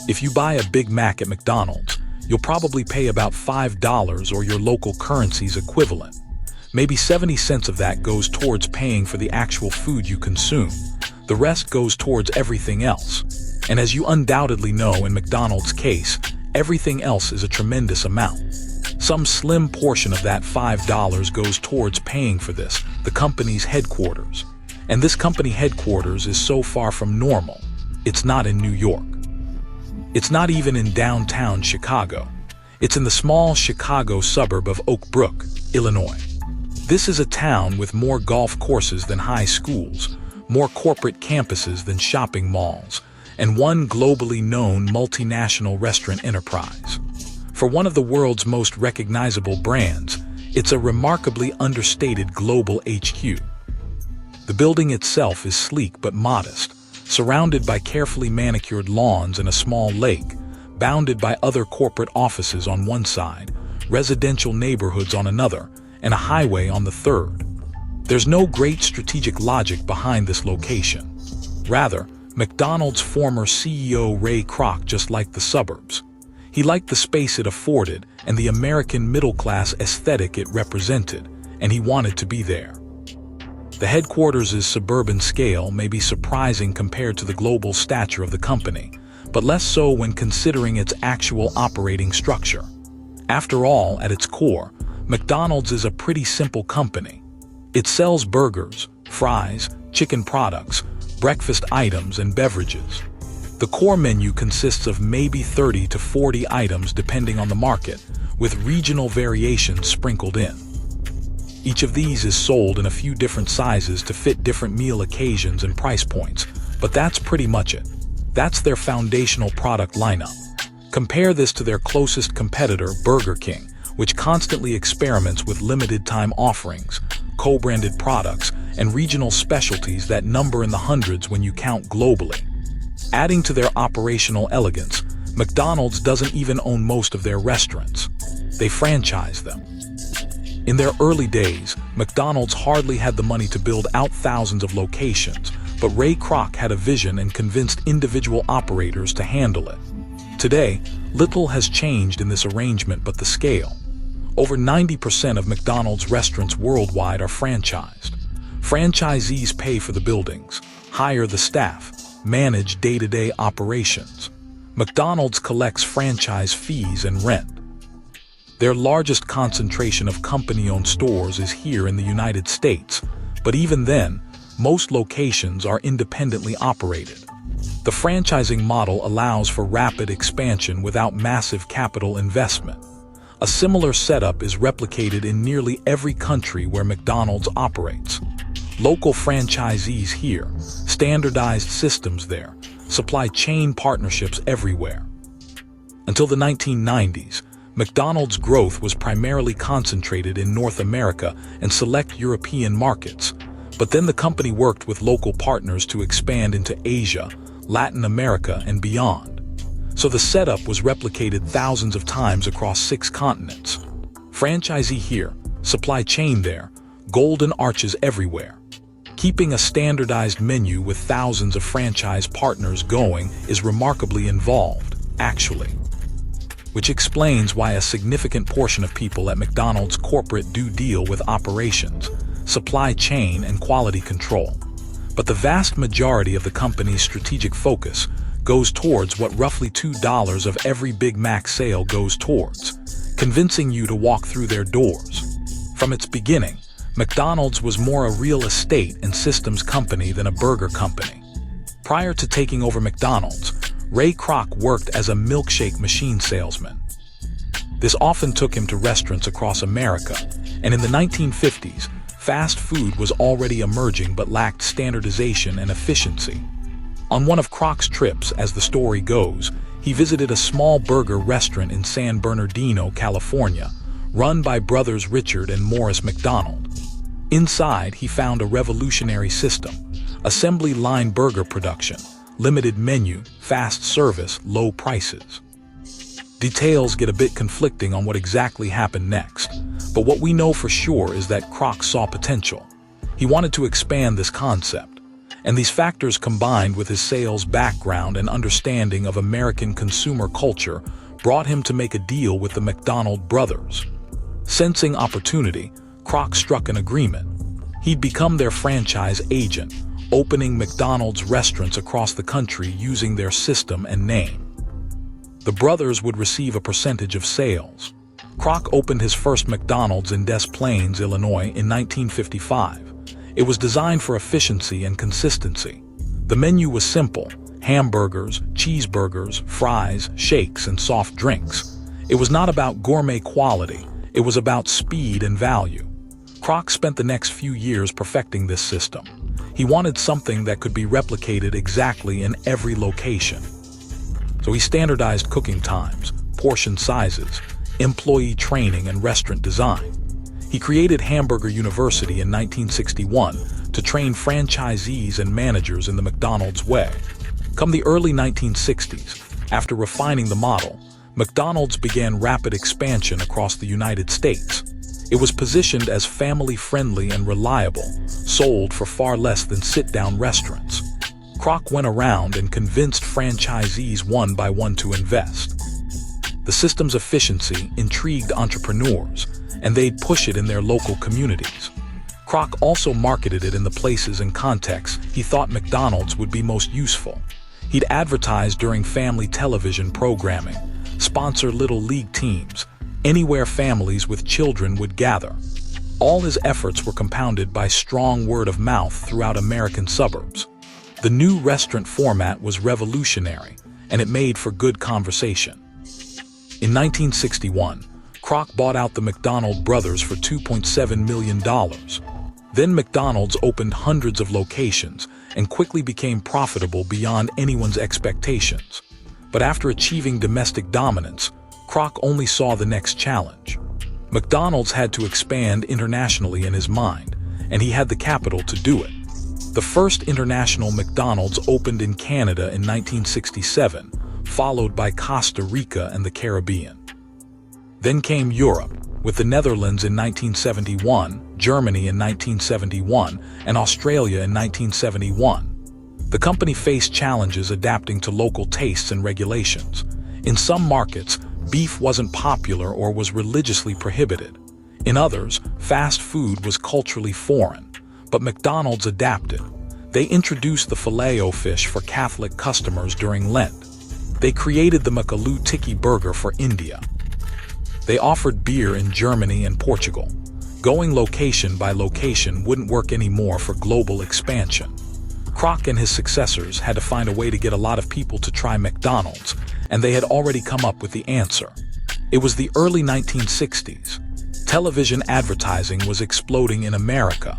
If you buy a Big Mac at McDonald's, you'll probably pay about $5 or your local currency's equivalent. Maybe 70 cents of that goes towards paying for the actual food you consume. The rest goes towards everything else. And as you undoubtedly know in McDonald's case, everything else is a tremendous amount. Some slim portion of that $5 goes towards paying for this, the company's headquarters. And this company headquarters is so far from normal. It's not in New York. It's not even in downtown Chicago. It's in the small Chicago suburb of Oak Brook, Illinois. This is a town with more golf courses than high schools, more corporate campuses than shopping malls, and one globally known multinational restaurant enterprise. For one of the world's most recognizable brands, it's a remarkably understated global HQ. The building itself is sleek but modest, surrounded by carefully manicured lawns and a small lake, bounded by other corporate offices on one side, residential neighborhoods on another, and a highway on the third. There's no great strategic logic behind this location. Rather, McDonald's former CEO Ray Kroc just liked the suburbs. He liked the space it afforded and the American middle-class aesthetic it represented, and he wanted to be there. The headquarters' suburban scale may be surprising compared to the global stature of the company, but less so when considering its actual operating structure. After all, at its core, McDonald's is a pretty simple company. It sells burgers, fries, chicken products, breakfast items, and beverages. The core menu consists of maybe 30 to 40 items depending on the market, with regional variations sprinkled in. Each of these is sold in a few different sizes to fit different meal occasions and price points, but that's pretty much it. That's their foundational product lineup. Compare this to their closest competitor, Burger King, which constantly experiments with limited-time offerings, co-branded products, and regional specialties that number in the hundreds when you count globally. Adding to their operational elegance, McDonald's doesn't even own most of their restaurants. They franchise them. In their early days, McDonald's hardly had the money to build out thousands of locations, but Ray Kroc had a vision and convinced individual operators to handle it. Today, little has changed in this arrangement but the scale. Over 90% of McDonald's restaurants worldwide are franchised. Franchisees pay for the buildings, hire the staff, manage day-to-day operations. McDonald's collects franchise fees and rent. Their largest concentration of company-owned stores is here in the United States, but even then, most locations are independently operated. The franchising model allows for rapid expansion without massive capital investment. A similar setup is replicated in nearly every country where McDonald's operates. Local franchisees here, standardized systems there, supply chain partnerships everywhere. Until the 1990s, McDonald's growth was primarily concentrated in North America and select European markets, but then the company worked with local partners to expand into Asia, Latin America, and beyond. So the setup was replicated thousands of times across 6 continents. Franchisee here, supply chain there, golden arches everywhere. Keeping a standardized menu with thousands of franchise partners going is remarkably involved, actually. Which explains why a significant portion of people at McDonald's corporate do deal with operations, supply chain, and quality control. But the vast majority of the company's strategic focus goes towards what roughly $2 of every Big Mac sale goes towards, convincing you to walk through their doors. From its beginning, McDonald's was more a real estate and systems company than a burger company. Prior to taking over McDonald's, Ray Kroc worked as a milkshake machine salesman. This often took him to restaurants across America, and in the 1950s, fast food was already emerging but lacked standardization and efficiency. On one of Kroc's trips, as the story goes, he visited a small burger restaurant in San Bernardino, California, run by brothers Richard and Morris McDonald. Inside, he found a revolutionary system: assembly line burger production, limited menu, fast service, low prices. Details get a bit conflicting on what exactly happened next, but what we know for sure is that Kroc saw potential. He wanted to expand this concept. And these factors combined with his sales background and understanding of American consumer culture brought him to make a deal with the McDonald brothers. Sensing opportunity, Kroc struck an agreement. He'd become their franchise agent, opening McDonald's restaurants across the country using their system and name. The brothers would receive a percentage of sales. Kroc opened his first McDonald's in Des Plaines, Illinois in 1955. It was designed for efficiency and consistency. The menu was simple: hamburgers, cheeseburgers, fries, shakes, and soft drinks. It was not about gourmet quality, it was about speed and value. Kroc spent the next few years perfecting this system. He wanted something that could be replicated exactly in every location. So he standardized cooking times, portion sizes, employee training, and restaurant design. He created Hamburger University in 1961 to train franchisees and managers in the McDonald's way. Come the early 1960s, after refining the model, McDonald's began rapid expansion across the United States. It was positioned as family-friendly and reliable, sold for far less than sit-down restaurants. Kroc went around and convinced franchisees one by one to invest. The system's efficiency intrigued entrepreneurs, and they'd push it in their local communities. Kroc also marketed it in the places and contexts he thought McDonald's would be most useful. He'd advertise during family television programming, sponsor little league teams, anywhere families with children would gather. All his efforts were compounded by strong word of mouth throughout American suburbs. The new restaurant format was revolutionary, and it made for good conversation. In 1961, Kroc bought out the McDonald brothers for $2.7 million. Then McDonald's opened hundreds of locations and quickly became profitable beyond anyone's expectations. But after achieving domestic dominance, Kroc only saw the next challenge. McDonald's had to expand internationally in his mind, and he had the capital to do it. The first international McDonald's opened in Canada in 1967, followed by Costa Rica and the Caribbean. Then came Europe, with the Netherlands in 1971, Germany in 1971, and Australia in 1971. The company faced challenges adapting to local tastes and regulations. In some markets, beef wasn't popular or was religiously prohibited. In others, fast food was culturally foreign. But McDonald's adapted. They introduced the Filet-O-Fish for Catholic customers during Lent. They created the McAloo Tikki burger for India. They offered beer in Germany and Portugal. Going location by location wouldn't work anymore for global expansion. Kroc and his successors had to find a way to get a lot of people to try McDonald's, and they had already come up with the answer. It was the early 1960s. Television advertising was exploding in America.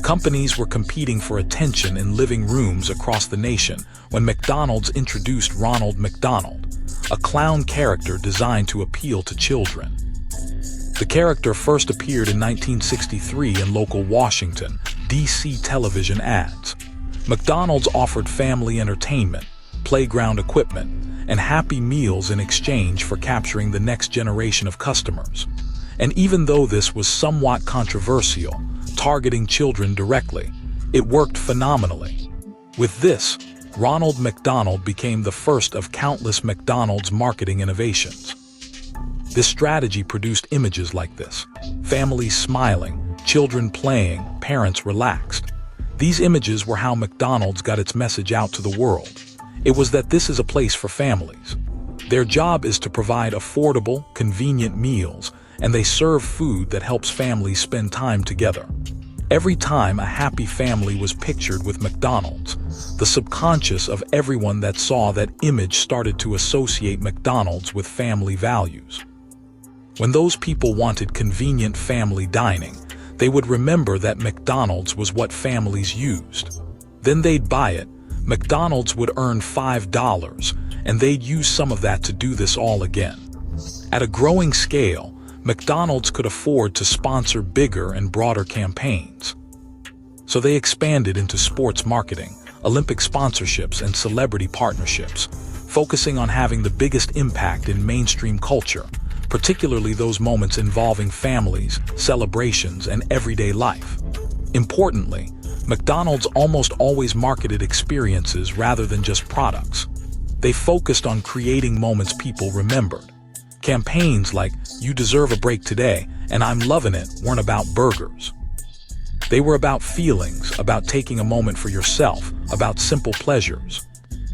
Companies were competing for attention in living rooms across the nation when McDonald's introduced Ronald McDonald, a clown character designed to appeal to children. The character first appeared in 1963 in local Washington, D.C. television ads. McDonald's offered family entertainment, playground equipment, and Happy Meals in exchange for capturing the next generation of customers. And even though this was somewhat controversial, targeting children directly, it worked phenomenally. With this, Ronald McDonald became the first of countless McDonald's marketing innovations. This strategy produced images like this: families smiling, children playing, parents relaxed. These images were how McDonald's got its message out to the world. It was that this is a place for families. Their job is to provide affordable, convenient meals, and they serve food that helps families spend time together. Every time a happy family was pictured with McDonald's, the subconscious of everyone that saw that image started to associate McDonald's with family values. When those people wanted convenient family dining, they would remember that McDonald's was what families used. Then they'd buy it. McDonald's would earn $5, and they'd use some of that to do this all again. At a growing scale, McDonald's could afford to sponsor bigger and broader campaigns. So they expanded into sports marketing, Olympic sponsorships, and celebrity partnerships, focusing on having the biggest impact in mainstream culture, particularly those moments involving families, celebrations, and everyday life. Importantly, McDonald's almost always marketed experiences rather than just products. They focused on creating moments people remembered. Campaigns like "You deserve a break today" and "I'm loving it" weren't about burgers. They were about feelings, about taking a moment for yourself, about simple pleasures.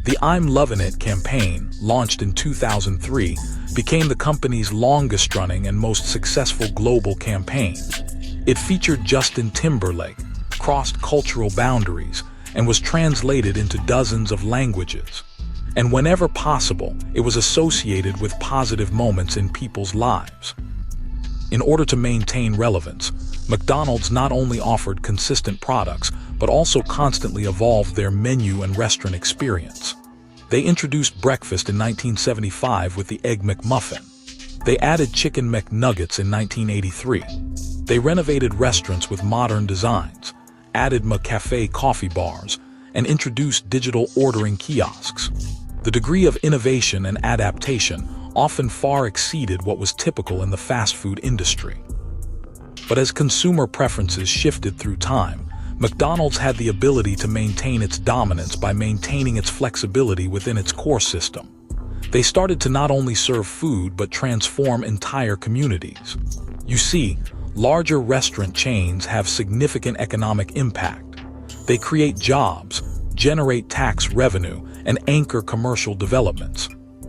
The "I'm loving it" campaign, launched in 2003, became the company's longest-running and most successful global campaign. It featured Justin Timberlake, crossed cultural boundaries, and was translated into dozens of languages. And whenever possible, it was associated with positive moments in people's lives. In order to maintain relevance, McDonald's not only offered consistent products, but also constantly evolved their menu and restaurant experience. They introduced breakfast in 1975 with the Egg McMuffin. They added Chicken McNuggets in 1983. They renovated restaurants with modern designs, added McCafe coffee bars, and introduced digital ordering kiosks. The degree of innovation and adaptation often far exceeded what was typical in the fast food industry. But as consumer preferences shifted through time, McDonald's had the ability to maintain its dominance by maintaining its flexibility within its core system. They started to not only serve food but transform entire communities. You see, larger restaurant chains have significant economic impact. They create jobs, generate tax revenue, and anchor commercial developments.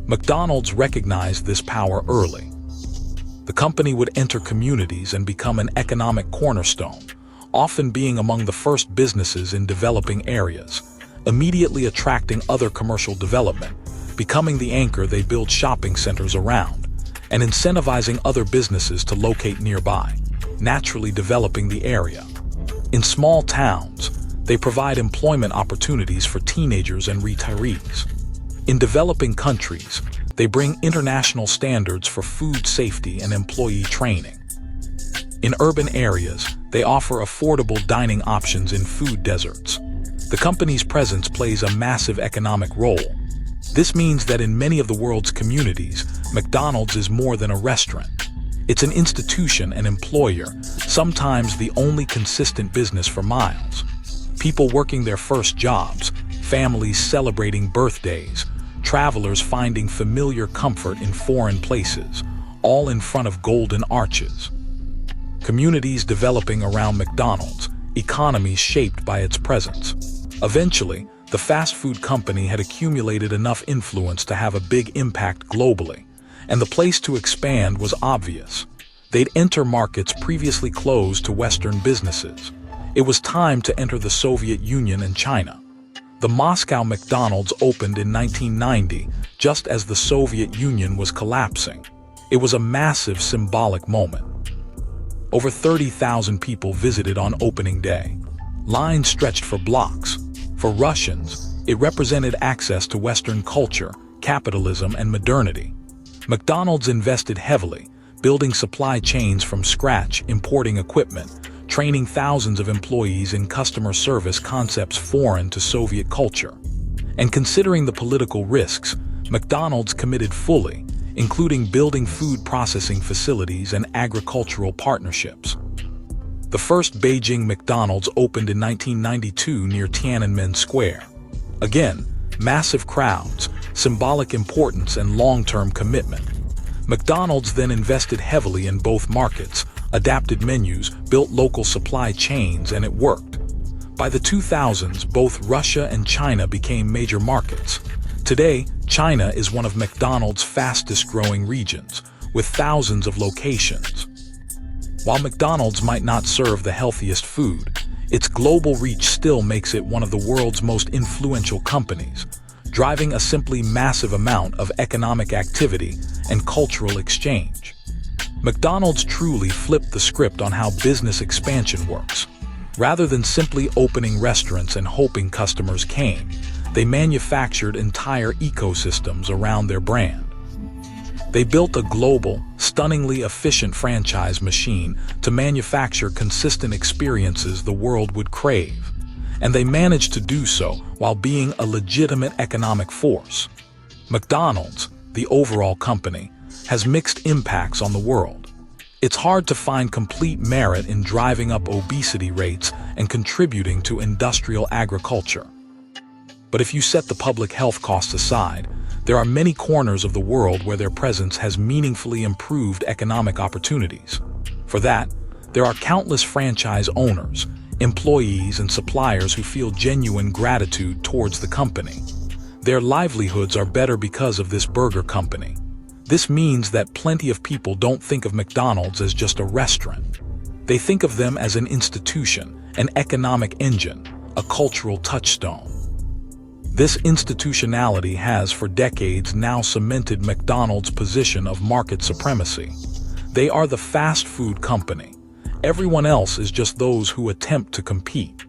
McDonald's recognized this power early. The company would enter communities and become an economic cornerstone, often being among the first businesses in developing areas, immediately attracting other commercial development, becoming the anchor they build shopping centers around, and incentivizing other businesses to locate nearby, naturally developing the area. In small towns, they provide employment opportunities for teenagers and retirees. In developing countries, they bring international standards for food safety and employee training. In urban areas, they offer affordable dining options in food deserts. The company's presence plays a massive economic role. This means that in many of the world's communities, McDonald's is more than a restaurant. It's an institution and employer, sometimes the only consistent business for miles. People working their first jobs, families celebrating birthdays, travelers finding familiar comfort in foreign places, all in front of golden arches. Communities developing around McDonald's, economies shaped by its presence. Eventually, the fast food company had accumulated enough influence to have a big impact globally, and the place to expand was obvious. They'd enter markets previously closed to Western businesses. It was time to enter the Soviet Union and China. The Moscow McDonald's opened in 1990, just as the Soviet Union was collapsing. It was a massive symbolic moment. Over 30,000 people visited on opening day. Lines stretched for blocks. For Russians, it represented access to Western culture, capitalism, and modernity. McDonald's invested heavily, building supply chains from scratch, importing equipment, training thousands of employees in customer service concepts foreign to Soviet culture. And considering the political risks, McDonald's committed fully, including building food processing facilities and agricultural partnerships. The first Beijing McDonald's opened in 1992 near Tiananmen Square. Again, massive crowds, symbolic importance, and long-term commitment. McDonald's then invested heavily in both markets, adapted menus, built local supply chains, and it worked. By the 2000s, both Russia and China became major markets. Today, China is one of McDonald's fastest-growing regions, with thousands of locations. While McDonald's might not serve the healthiest food, its global reach still makes it one of the world's most influential companies, driving a simply massive amount of economic activity and cultural exchange. McDonald's truly flipped the script on how business expansion works. Rather than simply opening restaurants and hoping customers came, they manufactured entire ecosystems around their brand. They built a global, stunningly efficient franchise machine to manufacture consistent experiences the world would crave. And they managed to do so while being a legitimate economic force. McDonald's, the overall company, has mixed impacts on the world. It's hard to find complete merit in driving up obesity rates and contributing to industrial agriculture. But if you set the public health costs aside, there are many corners of the world where their presence has meaningfully improved economic opportunities. For that, there are countless franchise owners, employees, and suppliers who feel genuine gratitude towards the company. Their livelihoods are better because of this burger company. This means that plenty of people don't think of McDonald's as just a restaurant. They think of them as an institution, an economic engine, a cultural touchstone. This institutionality has for decades now cemented McDonald's position of market supremacy. They are the fast food company. Everyone else is just those who attempt to compete.